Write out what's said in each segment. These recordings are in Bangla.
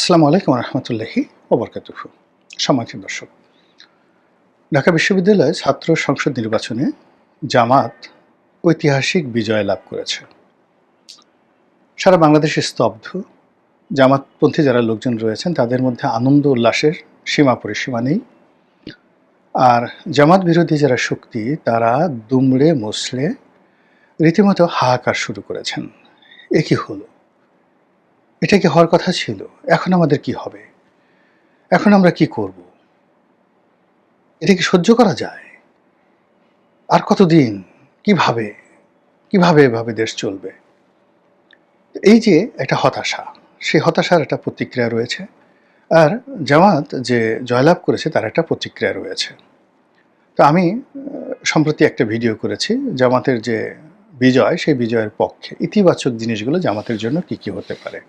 আসসালামু আলাইকুম রহমতুল্লাহি ওবরকাতুহু। সম্মানিত দর্শক, ঢাকা বিশ্ববিদ্যালয়ে ছাত্র সংসদ নির্বাচনে জামাত ঐতিহাসিক বিজয় লাভ করেছে। সারা বাংলাদেশে স্তব্ধ। জামাতপন্থী যারা লোকজন রয়েছেন তাদের মধ্যে আনন্দ উল্লাসের সীমা পরিসীমা নেই। আর জামাত বিরোধী যারা শক্তি তারা দুমড়ে মুছড়ে রীতিমতো হাহাকার শুরু করেছেন। এ কি হলো? এটা কি হওয়ার কথা ছিল? এখন আমাদের কি হবে? এখন আমরা কি করব? এটা কি সহ্য করা যায়? আর কতদিন? কিভাবে? কিভাবে এভাবে দেশ চলবে? এই যে একটা হতাশা, সেই হতাশার একটা প্রতিক্রিয়া রয়েছে। আর জামাত যে জয়লাভ করেছে তার একটা প্রতিক্রিয়া রয়েছে। তো আমি সম্প্রতি একটা ভিডিও করেছি জামাতের যে বিজয়, সেই বিজয়ের পক্ষে ইতিবাচক জিনিসগুলো জামাতের জন্য কি, কি হতে পারে।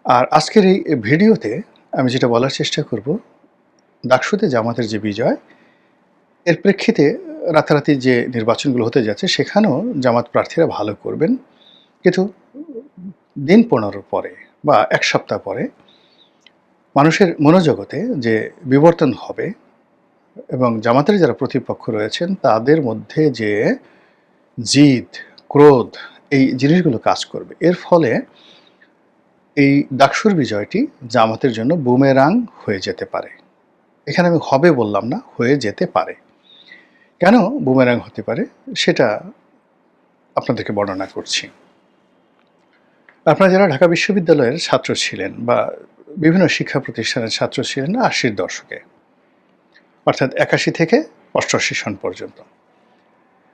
আর আজকের এই ভিডিওতে আমি যেটা বলার চেষ্টা করব, ডাকসুতে জামাতের যে বিজয়, এর প্রেক্ষিতে রাতারাতি যে নির্বাচনগুলো হতে যাচ্ছে সেখানেও জামাত প্রার্থীরা ভালো করবেন। কিন্তু দিন 15 পরে বা 1 সপ্তাহ পরে মানুষের মনোজগতে যে বিবর্তন হবে এবং জামাতের যারা প্রতিপক্ষ রয়েছেন তাদের মধ্যে যে জিদ, ক্রোধ এই জিনিসগুলো কাজ করবে। এর ফলে এই ডাকসুর বিজয়টি জামাতের জন্য বুমেরাং হয়ে যেতে পারে। এখানে আমি হবে বললাম না, হয়ে যেতে পারে। কেন বুমেরাং হতে পারে সেটা আপনাদেরকে বর্ণনা করছি। আপনারা যারা ঢাকা বিশ্ববিদ্যালয়ের ছাত্র ছিলেন বা বিভিন্ন শিক্ষা প্রতিষ্ঠানের ছাত্র ছিলেন 80-র দশকে, অর্থাৎ 81 থেকে 88 সন পর্যন্ত,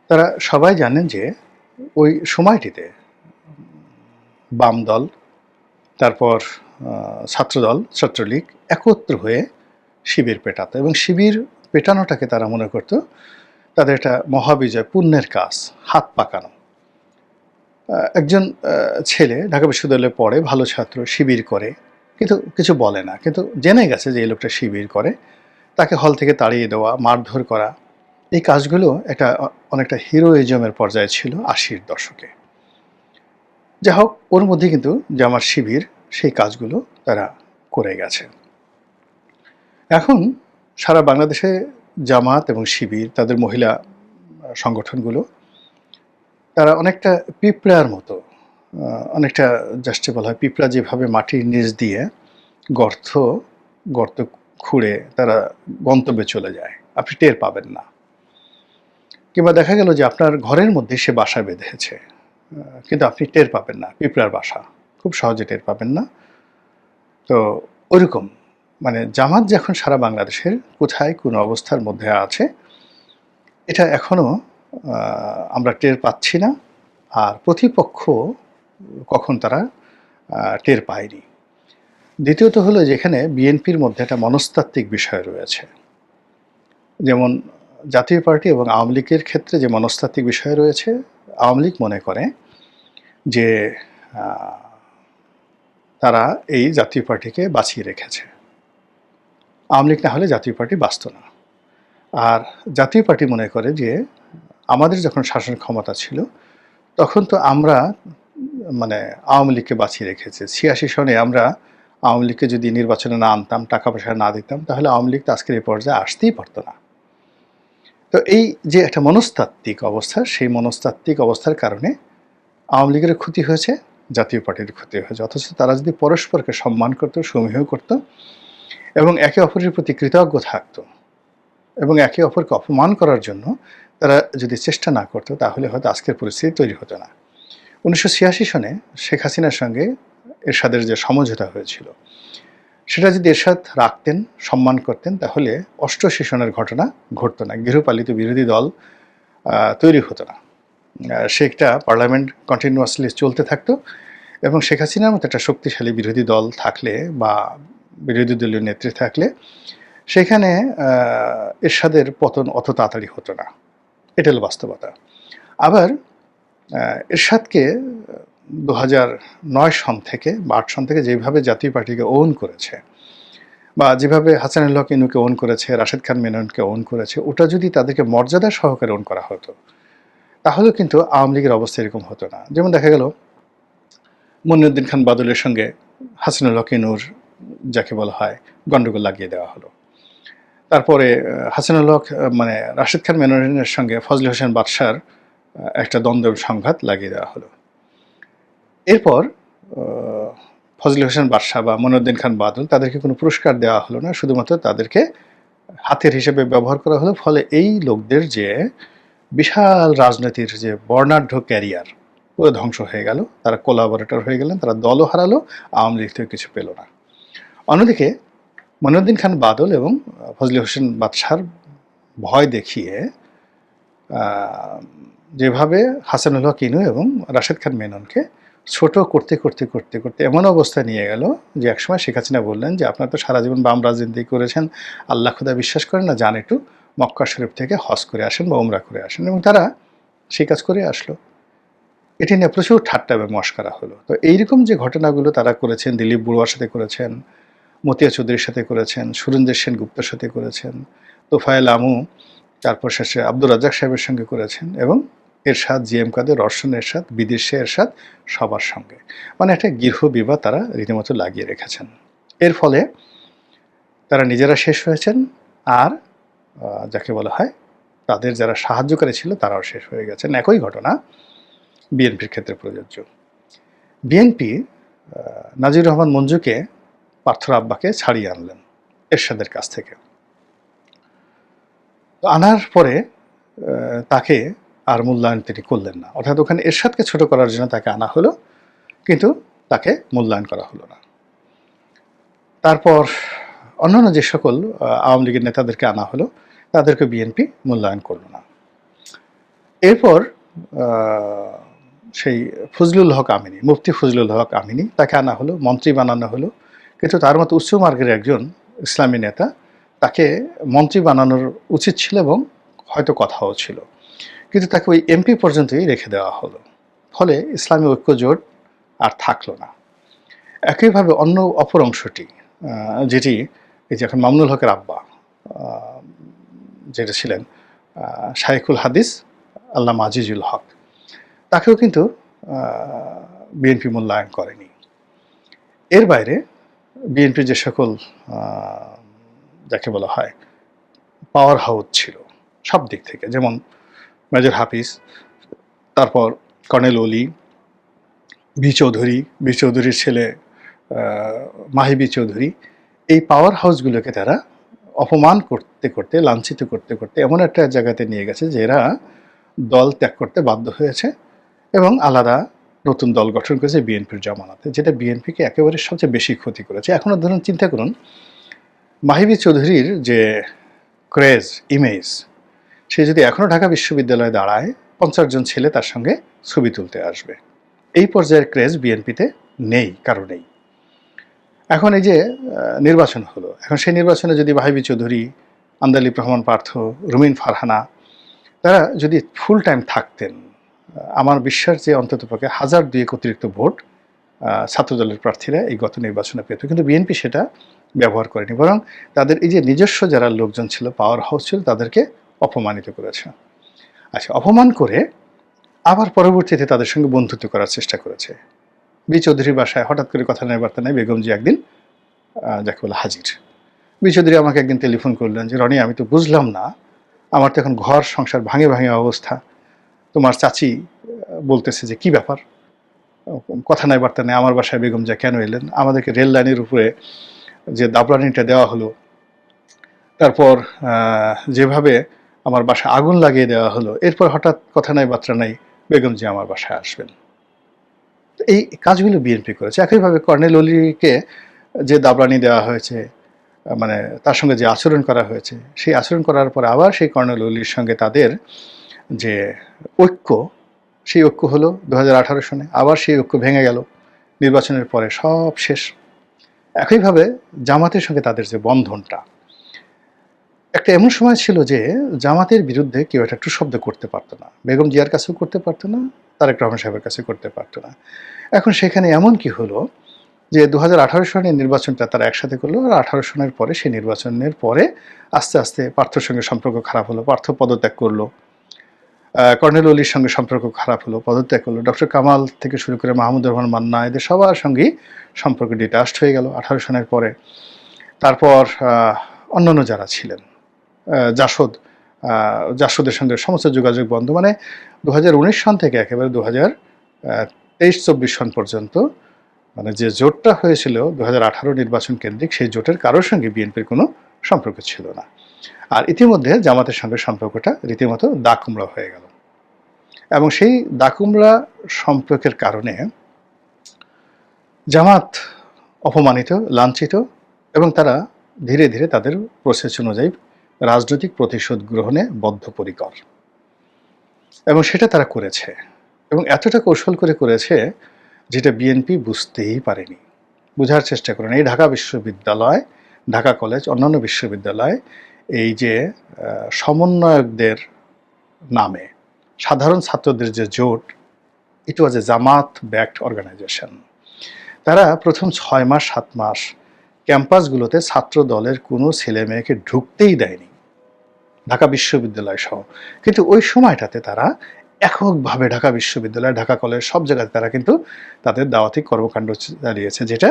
তারা সবাই জানেন যে ওই সময়টিতে বাম দল, তারপর ছাত্রদল, ছাত্রলীগ একত্র হয়ে শিবির পেটাতো এবং শিবির পেটানোটাকে তারা মনে করত তাদের একটা মহাবিজয়, পুণ্যের কাজ, হাত পাকানো। একজন ছেলে ঢাকা বিশ্ববিদ্যালয়ে পড়ে, ভালো ছাত্র, শিবির করে, কিন্তু কিছু বলে না, কিন্তু জেনে গেছে যে এই লোকটা শিবির করে, তাকে হল থেকে তাড়িয়ে দেওয়া, মারধর করা, এই কাজগুলো একটা অনেকটা হিরোইজমের পর্যায়ে ছিল 80-র দশকে। যা হোক, ওর মধ্যে কিন্তু জামাত শিবির সেই কাজগুলো তারা করে গেছে। এখন সারা বাংলাদেশে জামাত এবং শিবির, তাদের মহিলা সংগঠনগুলো, তারা অনেকটা পিঁপড়ার মতো, অনেকটা জাস্টে বলা হয় পিঁপড়া যেভাবে মাটির নিচ দিয়ে গর্ত খুঁড়ে তারা গন্তব্যে চলে যায়, আপনি টের পাবেন না। কিংবা দেখা গেল যে আপনার ঘরের মধ্যে সে বাসা বেঁধেছে, কিন্তু আপনি টের পাবেন না, পিঁপড়ার বাসা, খুব সহজে টের পাবেন না। তো ওইরকম মানে জামাত যখন সারা বাংলাদেশের কোথায় কোন অবস্থার মধ্যে আছে এটা এখনও আমরা টের পাচ্ছি না। আর প্রতিপক্ষ কখন তারা টের পায়নি। দ্বিতীয়ত হলো যেখানে বিএনপির মধ্যে একটা মনস্তাত্ত্বিক বিষয় রয়েছে, যেমন জাতীয় পার্টি এবং আওয়ামী লীগের ক্ষেত্রে যে মনস্তাত্ত্বিক বিষয় রয়েছে, আওয়ামী লীগ মনে করে যে তারা এই জাতীয় পার্টিকে বাঁচিয়ে রেখেছে, আওয়ামী লীগ না হলে জাতীয় পার্টি বাঁচত না। আর জাতীয় পার্টি মনে করে যে আমাদের যখন শাসন ক্ষমতা ছিল তখন তো আমরা মানে আওয়ামী লীগকে বাঁচিয়ে রেখেছি। 86 সনে আমরা আওয়ামী লীগকে যদি নির্বাচনে না আনতাম, টাকা পয়সা না দিতাম, তাহলে আওয়ামী লীগ তো আজকের এই পর্যায়ে আসতেই পারতো না। তো এই যে একটা মনস্তাত্ত্বিক অবস্থা, সেই মনস্তাত্ত্বিক অবস্থার কারণে আওয়ামী লীগের ক্ষতি হয়েছে, জাতীয় পার্টির ক্ষতি হয়েছে। অথচ তারা যদি পরস্পরকে সম্মান করত, সমীহ করত এবং একে অপরের প্রতি কৃতজ্ঞ থাকতো এবং একে অপরকে অপমান করার জন্য তারা যদি চেষ্টা না করতো, তাহলে হয়তো আজকের পরিস্থিতি তৈরি হতো না। 1986 সনে শেখ হাসিনার সঙ্গে এরশাদের যে সমঝোতা হয়েছিল, সেটা যদি এরশাদ রাখতেন, সম্মান করতেন, তাহলে 88 সনের ঘটনা ঘটতো না, গৃহপালিত বিরোধী দল তৈরি হতো না। সেটা পার্লামেন্ট কন্টিনিউয়াসলি চলতে থাকতো এবং শেখ হাসিনার মতো একটা শক্তিশালী বিরোধী দল থাকলে বা বিরোধী দলীয় নেত্রী থাকলে সেখানে এরশাদের পতন অত তাড়াতাড়ি হতো না। এটা হলো বাস্তবতা। আবার এরশাদকে 2009 সন থেকে বা 8 সন থেকে যেভাবে জাতীয় পার্টিকে ওন করেছে বা যেভাবে হাসানুল হক ইনুকে ওন করেছে, রাশেদ খান মেননকে ওন করেছে, ওটা যদি তাদেরকে মর্যাদা সহকারে ওন করা হতো তাহলেও কিন্তু আওয়ামী লীগের অবস্থা এরকম হতো না। যেমন দেখা গেল মনিরুদ্দিন খান বাদলের সঙ্গে হাসানুল হক ইনুর যাকে বলা হয় গণ্ডগোল লাগিয়ে দেওয়া হলো। তারপরে হাসানুল হক মানে রাশেদ খান মেননের সঙ্গে ফজলে হোসেন বাদশার একটা দ্বন্দ্ব সংঘাত লাগিয়ে দেওয়া হলো। এরপর ফজলে হোসেন বাদশা বা মনিউদ্দিন খান বাদল তাদেরকে কোনো পুরস্কার দেওয়া হলো না, শুধুমাত্র তাদেরকে হাতের হিসেবে ব্যবহার করা হলো। ফলে এই লোকদের যে বিশাল রাজনীতির যে বর্ণাঢ্য ক্যারিয়ার পুরো ধ্বংস হয়ে গেল। তারা কোলাবোরেটর হয়ে গেলেন, তারা দলও হারালো, আওয়ামী লীগ থেকে কিছু পেল না। অন্যদিকে মনিউদ্দিন খান বাদল এবং ফজলে হোসেন বাদশার ভয় দেখিয়ে যেভাবে হাসানুল হক ইনু এবং রাশেদ খান মেননকে ছোট করতে করতে করতে করতে এমন অবস্থা নিয়ে গেল যে একসময় শেখ হাসিনা বললেন যে আপনারা তো সারা জীবন বাম রাজনীতি করেছেন, আল্লাহ খোদা বিশ্বাস করেন না, যান একটু মক্কা শরীফ থেকে হজ করে আসেন বা উমরা করে আসেন। এবং তারা সেই কাজ করে আসলো। এটি নিয়ে প্রচুর ঠাট্টা এবং মশকরা হলো। তো এইরকম যে ঘটনাগুলো তারা করেছেন, দিলীপ বড়ুয়ার সাথে করেছেন, মতিয়া চৌধুরীর সাথে করেছেন, সুরেন্দ্র সেনগুপ্তর সাথে করেছেন, তোফায়েল আমু, তারপর শেষে আব্দুর রাজ্জাক সাহেবের সঙ্গে করেছেন, এবং এরশাদ, জিএম কাদের, রওশন এরশাদ, বিদেশে এরশাদ, সবার সঙ্গে মানে একটা গৃহ বিবাদ তারা রীতিমতো লাগিয়ে রেখেছেন। এর ফলে তারা নিজেরা শেষ হয়েছেন, আর যাকে বলা হয় তাদের যারা সাহায্যকারী ছিল তারাও শেষ হয়ে গেছেন। একই ঘটনা বিএনপির ক্ষেত্রে প্রযোজ্য। বিএনপি নাজির রহমান মঞ্জুকে পার্থর আব্বাকে ছাড়িয়ে আনলেন এরশাদের কাছ থেকে। আনার পরে তাকে আর মূল্যায়ন তিনি করলেন না, অর্থাৎ ওখানে এরশাদকে ছোট করার জন্য তাকে আনা হলো, কিন্তু তাকে মূল্যায়ন করা হলো না। তারপর অন্যান্য যে সকল আওয়ামী লীগের নেতাদেরকে আনা হলো তাদেরকে বিএনপি মূল্যায়ন করল না। এরপর সেই ফজলুল হক আমিনী, মুফতি ফজলুল হক আমিনী, তাকে আনা হলো, মন্ত্রী বানানো হলো। কিন্তু তার মতো উচ্চ মার্গের একজন ইসলামী নেতা, তাকে মন্ত্রী বানানোর উচিত ছিল এবং হয়তো কথাও ছিল, কিন্তু তাকে ওই এমপি পর্যন্তই রেখে দেওয়া হলো। ফলে ইসলামী ঐক্য জোট আর থাকলো না। একইভাবে অন্য অপর অংশটি, যেটি এই যে এখন মামুনুল হকের আব্বা যেটা ছিলেন শাইখুল হাদিস আল্লামা আজিজুল হক, তাকেও কিন্তু বিএনপি মূল্যায়ন করেনি। এর বাইরে বিএনপির যে সকল যাকে বলা হয় পাওয়ার হাউস ছিল সব দিক থেকে, যেমন মেজর হাফিজ, তারপর কর্নেল অলি, বি চৌধুরীর ছেলে মাহিবি চৌধুরী, এই পাওয়ার হাউসগুলোকে তারা অপমান করতে করতে, লাঞ্ছিত করতে করতে এমন একটা জায়গাতে নিয়ে গেছে যে এরা দল ত্যাগ করতে বাধ্য হয়েছে এবং আলাদা নতুন দল গঠন করেছে বিএনপির জমানাতে, যেটা বিএনপিকে একেবারে সবচেয়ে বেশি ক্ষতি করেছে। এখনও ধরুন চিন্তা করুন, মাহিবি চৌধুরীর যে ক্রেজ, ইমেজ, সে যদি এখনও ঢাকা বিশ্ববিদ্যালয়ে দাঁড়ায় 50 জন ছেলে তার সঙ্গে ছবি তুলতে আসবে। এই পর্যায়ের ক্রেজ বিএনপিতে নেই, কারো নেই। এখন এই যে নির্বাচন হলো, এখন সেই নির্বাচনে যদি মাহিবি চৌধুরী, আন্দালিব রহমান পার্থ, রুমিন ফারহানা, তারা যদি ফুল টাইম থাকতেন, আমার বিশ্বাস যে অন্ততপক্ষে 1002 অতিরিক্ত ভোট ছাত্রদলের প্রার্থীরা এই গত নির্বাচনে পেত। কিন্তু বিএনপি সেটা ব্যবহার করেনি, বরং তাদের এই যে নিজস্ব যারা লোকজন ছিল, পাওয়ার হাউস ছিল, তাদেরকে অপমানিত করেছে। আচ্ছা, অপমান করে আবার পরবর্তীতে তাদের সঙ্গে বন্ধুত্ব করার চেষ্টা করেছে। বি চৌধুরীর বাসায় হঠাৎ করে কথা নেই বার্তা নেই বেগমজি একদিন যাকে বলে হাজির। বি চৌধুরী আমাকে একদিন টেলিফোন করলেন যে রনি, আমি তো বুঝলাম না, আমার তো এখন ঘর সংসার ভাঙে ভাঙে অবস্থা, তোমার চাচি বলতেছে যে কি ব্যাপার, কথা নাই বার্তা নেই, আমার বাসায় বেগম যা কেন এলেন, আমাদেরকে রেল লাইনের উপরে যে দাবরানিটা দেওয়া হলো, তারপর যেভাবে আমার বাসায় আগুন লাগিয়ে দেওয়া হলো, এরপর হঠাৎ কথা নাই বার্তা নাই বেগম যে আমার বাসায় আসবেন। এই কাজগুলো বিএনপি করেছে। একইভাবে কর্নেল অলিকে যে দাবরানি দেওয়া হয়েছে, মানে তার সঙ্গে যে আচরণ করা হয়েছে, সেই আচরণ করার পর আবার সেই কর্নেল অলির সঙ্গে তাদের যে ঐক্য, সেই ঐক্য হলো 2018 সনে, আবার সেই ঐক্য ভেঙে গেল নির্বাচনের পরে, সব শেষ। একইভাবে জামাতের সঙ্গে তাদের যে বন্ধনটা, একটা এমন সময় ছিল যে জামাতের বিরুদ্ধে কেউ একটা টু শব্দ করতে পারতো না, বেগম জিয়ার কাছেও করতে পারতো না, তারেক রহমান সাহেবের কাছে করতে পারতো না। এখন সেখানে এমন কি হলো যে 2018 সনের নির্বাচনটা তারা একসাথে করলো, আর 18 সনের পরে সেই নির্বাচনের পরে আস্তে আস্তে পার্থর সঙ্গে সম্পর্ক খারাপ হলো, পার্থ পদত্যাগ করলো, কর্নেল অলির সঙ্গে সম্পর্ক খারাপ হলো, পদত্যাগ করলো। ডক্টর কামাল থেকে শুরু করে মাহমুদুর রহমান মান্না এদের সবার সঙ্গেই সম্পর্ক ডিটাচড হয়ে গেল 18 সনের পরে। তারপর অন্যান্য যারা ছিলেন, জাসদের সঙ্গে সমস্ত যোগাযোগ বন্ধ। মানে 2019 সন থেকে একেবারে 2023-24 সন পর্যন্ত মানে যে জোটটা হয়েছিল 2018 নির্বাচন কেন্দ্রিক, সেই জোটের কারোর সঙ্গে বিএনপির কোনো সম্পর্ক ছিল না। আর ইতিমধ্যে জামাতের সঙ্গে সম্পর্কটা রীতিমতো দাকুমড়া হয়ে গেল, এবং সেই দাকুমড়া সম্পর্কের কারণে জামাত অপমানিত, লাঞ্ছিত, এবং তারা ধীরে ধীরে তাদের প্রসেস অনুযায়ী রাজনৈতিক প্রতিশোধ গ্রহণে বদ্ধপরিকর, এবং সেটা তারা করেছে, এবং এতটা কৌশল করে করেছে যেটা বিএনপি বুঝতেই পারেনি, বোঝার চেষ্টা করেন। এই ঢাকা বিশ্ববিদ্যালয়, ঢাকা কলেজ, অন্যান্য বিশ্ববিদ্যালয় এই যে সমন্বয়কদের নামে সাধারণ ছাত্রদের যে জোট, ইট ওয়াজ এ জামাত ব্যাকড অর্গানাইজেশন। তারা প্রথম 6 মাস 7 মাস ক্যাম্পাসগুলোতে ছাত্র দলের কোনো ছেলে মেয়েকে ঢুকতেই দেয়নি, ঢাকা বিশ্ববিদ্যালয় সহ। কিন্তু ওই সময়টাতে তারা এককভাবে ঢাকা বিশ্ববিদ্যালয়, ঢাকা কলেজ, সব জায়গায় তারা কিন্তু তাদের দাওয়াতি কর্মকাণ্ড চালিয়েছে, যেটা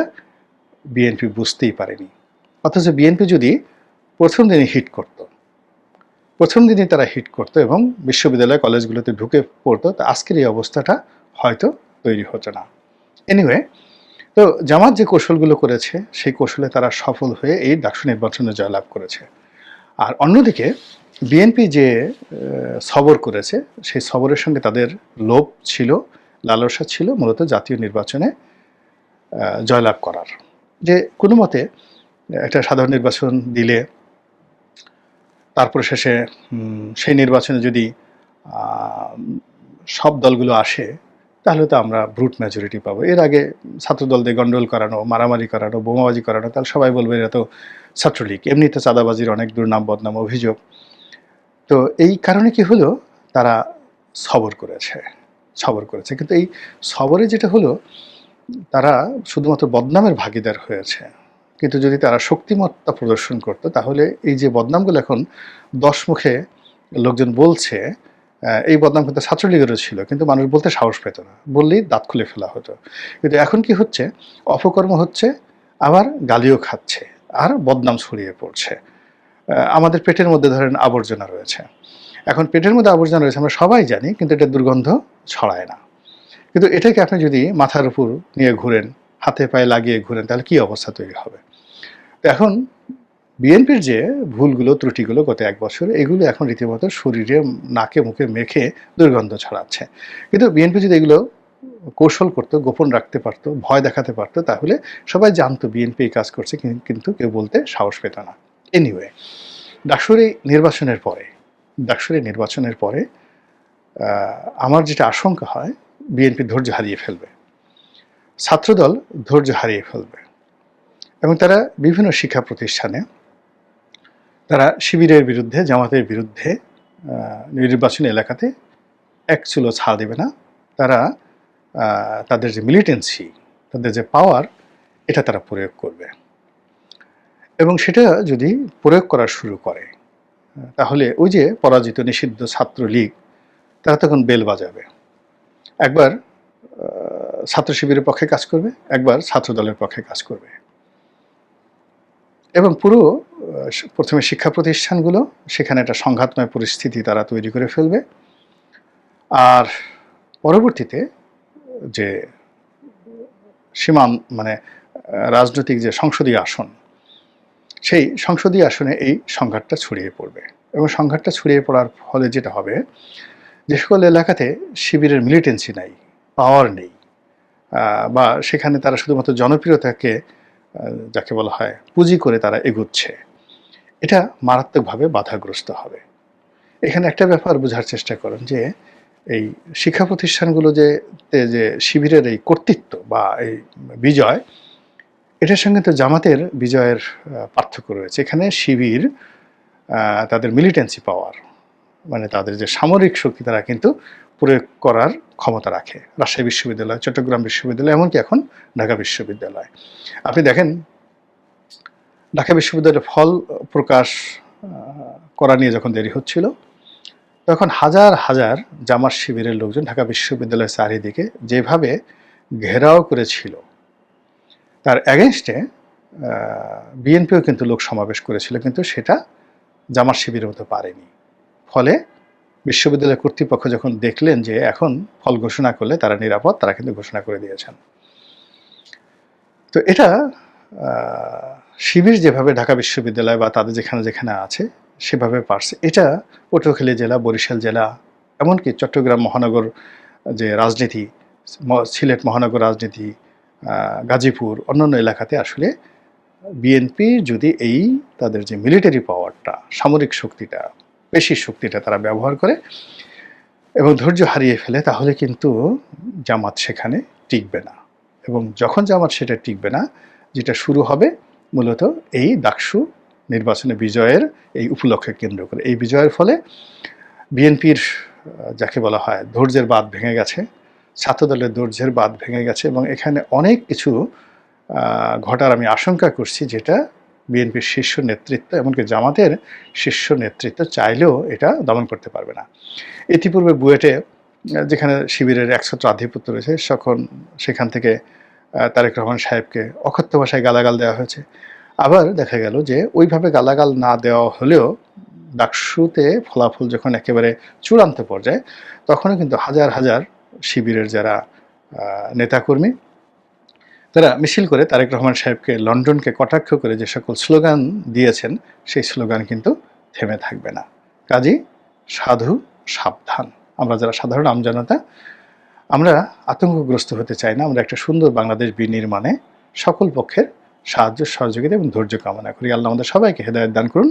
বিএনপি বুঝতেই পারেনি। অথচ বিএনপি যদি প্রথম দিনই হিট করত, প্রথম দিনই তারা হিট করত এবং বিশ্ববিদ্যালয় কলেজগুলোতে ঢুকে পড়তো, তা আজকের এই অবস্থাটা হয়তো তৈরি হতো না। এনিওয়ে, তো জামাত যে কৌশলগুলো করেছে সেই কৌশলে তারা সফল হয়ে এই ডাকসু নির্বাচনে জয়লাভ করেছে। আর অন্যদিকে বিএনপি যে সবর করেছে, সেই সবরের সঙ্গে তাদের লোভ ছিল, লালসা ছিল মূলত জাতীয় নির্বাচনে জয়লাভ করার, যে কোনো মতে একটা সাধারণ নির্বাচন দিলে তারপরে শেষে সেই নির্বাচনে যদি সব দলগুলো আসে তাহলে তো আমরা ব্রুট মেজরিটি পাবো। এর আগে ছাত্রদলদের গন্ডগোল করানো, মারামারি করানো, বোমাবাজি করানো, তাহলে সবাই বলবে এরা তো ছাত্রলীগ, এমনিতে চাঁদাবাজির অনেক দুর্নাম বদনাম অভিযোগ। তো এই কারণে কি হলো, তারা সবর করেছে। কিন্তু এই সবরে যেটা হলো, তারা শুধুমাত্র বদনামের ভাগিদার হয়েছে। কিন্তু যদি তারা শক্তিমত্তা প্রদর্শন করতো, তাহলে এই যে বদনামগুলো এখন 10 মুখে লোকজন বলছে, এই বদনাম কিন্তু ছাত্রলীগেরও ছিল, কিন্তু মানুষ বলতে সাহস পেত না, বললেই দাঁত খুলে ফেলা হতো। কিন্তু এখন কি হচ্ছে, অপকর্ম হচ্ছে, আবার গালিও খাচ্ছে, আর বদনাম ছড়িয়ে পড়ছে। আমাদের পেটের মধ্যে ধরেন আবর্জনা রয়েছে, এখন পেটের মধ্যে আবর্জনা রয়েছে আমরা সবাই জানি, কিন্তু এটা দুর্গন্ধ ছড়ায় না। কিন্তু এটাকে আপনি যদি মাথার উপর নিয়ে ঘুরেন, হাতে পায়ে লাগিয়ে ঘুরেন, তাহলে কি অবস্থা তৈরি হবে। তো এখন বিএনপির যে ভুলগুলো, ত্রুটিগুলো গত 1 বছরে, এগুলো এখন রীতিমতো শরীরে, নাকে মুখে মেখে দুর্গন্ধ ছড়াচ্ছে। কিন্তু বিএনপি যদি এগুলো কৌশল করতো, গোপন রাখতে পারতো, ভয় দেখাতে পারতো, তাহলে সবাই জানতো বিএনপি এই কাজ করছে, কিন্তু কেউ বলতে সাহস পেত না। এনিওয়ে, ডাকসুর নির্বাচনের পরে আমার যেটা আশঙ্কা হয়, বিএনপি ধৈর্য হারিয়ে ফেলবে, ছাত্রদল ধৈর্য হারিয়ে ফেলবে, এবং তারা বিভিন্ন শিক্ষা প্রতিষ্ঠানে তারা শিবিরের বিরুদ্ধে, জামাতের বিরুদ্ধে নির্বাচনী এলাকাতে এক চুলো ছাড় দেবে না। তারা তাদের যে মিলিটেন্সি, তাদের যে পাওয়ার, এটা তারা প্রয়োগ করবে, এবং সেটা যদি প্রয়োগ করা শুরু করে, তাহলে ওই যে পরাজিত নিষিদ্ধ ছাত্রলীগ, তারা তখন বেল বাজাবে। একবার ছাত্র শিবিরের পক্ষে কাজ করবে, একবার ছাত্র দলের পক্ষে কাজ করবে, এবং পুরো প্রথমে শিক্ষা প্রতিষ্ঠানগুলো, সেখানে একটা সংঘাতময় পরিস্থিতি তারা তৈরি করে ফেলবে। আর পরবর্তীতে যে মানে রাজনৈতিক যে সংসদীয় আসন, সেই সংসদীয় আসনে এই সংঘাতটা ছড়িয়ে পড়বে, এবং সংঘাতটা ছড়িয়ে পড়ার ফলে যেটা হবে, যে সকল এলাকাতে শিবিরের মিলিটেন্সি নাই, পাওয়ার নেই, বা সেখানে তারা শুধুমাত্র জনপ্রিয়তাকে, যাকে বলা হয়, পুঁজি করে তারা এগুচ্ছে, এটা মারাত্মকভাবে বাধাগ্রস্ত হবে। এখানে একটা ব্যাপার বোঝার চেষ্টা করেন, যে এই শিক্ষা প্রতিষ্ঠানগুলো যে শিবিরের এই কর্তৃত্ব বা এই বিজয়, এটার সঙ্গে তো জামাতের বিজয়ের পার্থক্য রয়েছে। এখানে শিবির তাদের মিলিটেন্সি পাওয়ার, মানে তাদের যে সামরিক শক্তি, তারা কিন্তু প্রয়োগ করার ক্ষমতা রাখে। রাজশাহী বিশ্ববিদ্যালয়, চট্টগ্রাম বিশ্ববিদ্যালয়, এমনকি এখন ঢাকা বিশ্ববিদ্যালয়। আপনি দেখেন, ঢাকা বিশ্ববিদ্যালয়ের ফল প্রকাশ করা নিয়ে যখন দেরি হচ্ছিল, তখন হাজার হাজার জামাত শিবিরের লোকজন ঢাকা বিশ্ববিদ্যালয়ের চারিদিকে যেভাবে ঘেরাও করেছিল, তার এগেনস্টে বিএনপিও কিন্তু লোক সমাবেশ করেছিল, কিন্তু সেটা জামাত শিবিরের মতো পারেনি। ফলে বিশ্ববিদ্যালয় কর্তৃপক্ষ যখন দেখলেন যে এখন ফল ঘোষণা করলে তারা নিরাপদ, তারা কিন্তু ঘোষণা করে দিয়েছেন। তো এটা শিবির যেভাবে ঢাকা বিশ্ববিদ্যালয় বা তাদের যেখানে যেখানে আছে সেভাবে পারছে। এটা পটুয়াখালী জেলা, বরিশাল জেলা, এমনকি চট্টগ্রাম মহানগর যে রাজনীতি, সিলেট মহানগর রাজনীতি, গাজীপুর, অন্যান্য এলাকাতে আসলে বিএনপি যদি এই তাদের যে মিলিটারি পাওয়ারটা, সামরিক শক্তিটা, পেশির শক্তিটা তারা ব্যবহার করে এবং ধৈর্য হারিয়ে ফেলে, তাহলে কিন্তু জামাত সেখানে টিকবে না। এবং যখন জামাত সেটা টিকবে না, যেটা শুরু হবে মূলত এই ডাকসু নির্বাচনে বিজয়ের এই উপলক্ষে কেন্দ্র করে। এই বিজয়ের ফলে বিএনপির যাকে বলা হয় ধৈর্যের বাঁধ ভেঙে গেছে, ছাত্রদলের ধৈর্যের বাঁধ ভেঙে গেছে, এবং এখানে অনেক কিছু ঘটার আমি আশঙ্কা করছি, যেটা বিএনপির শীর্ষ নেতৃত্ব, এমনকি জামাতের শীর্ষ নেতৃত্ব চাইলেও এটা দমন করতে পারবে না। ইতিপূর্বে বুয়েটে যেখানে শিবিরের একছত্র আধিপত্য রয়েছে, সেখান থেকে তারেক রহমান সাহেবকে অকথ্য ভাষায় গালাগাল দেওয়া হয়েছে। আবার দেখা গেল যে ওইভাবে গালাগাল না দেওয়া হলেও ডাকসুতে ফলাফল যখন একেবারে চূড়ান্ত পর্যায়ে, তখনও কিন্তু হাজার হাজার শিবিরের যারা নেতাকর্মী, তারা মিছিল করে তারেক রহমান সাহেবকে, লন্ডনকে কটাক্ষ করে যে সকল স্লোগান দিয়েছেন, সেই স্লোগান কিন্তু থেমে থাকবে না। কাজেই সাধু সাবধান। আমরা যারা সাধারণ আমজনতা, আমরা আতঙ্কগ্রস্ত হতে চাই না। আমরা একটা সুন্দর বাংলাদেশ বিনির্মাণে সকল পক্ষের সাহায্য, সহযোগিতা এবং ধৈর্য কামনা করি। আল্লাহ আমাদের সবাইকে হেদায়েত দান করুন।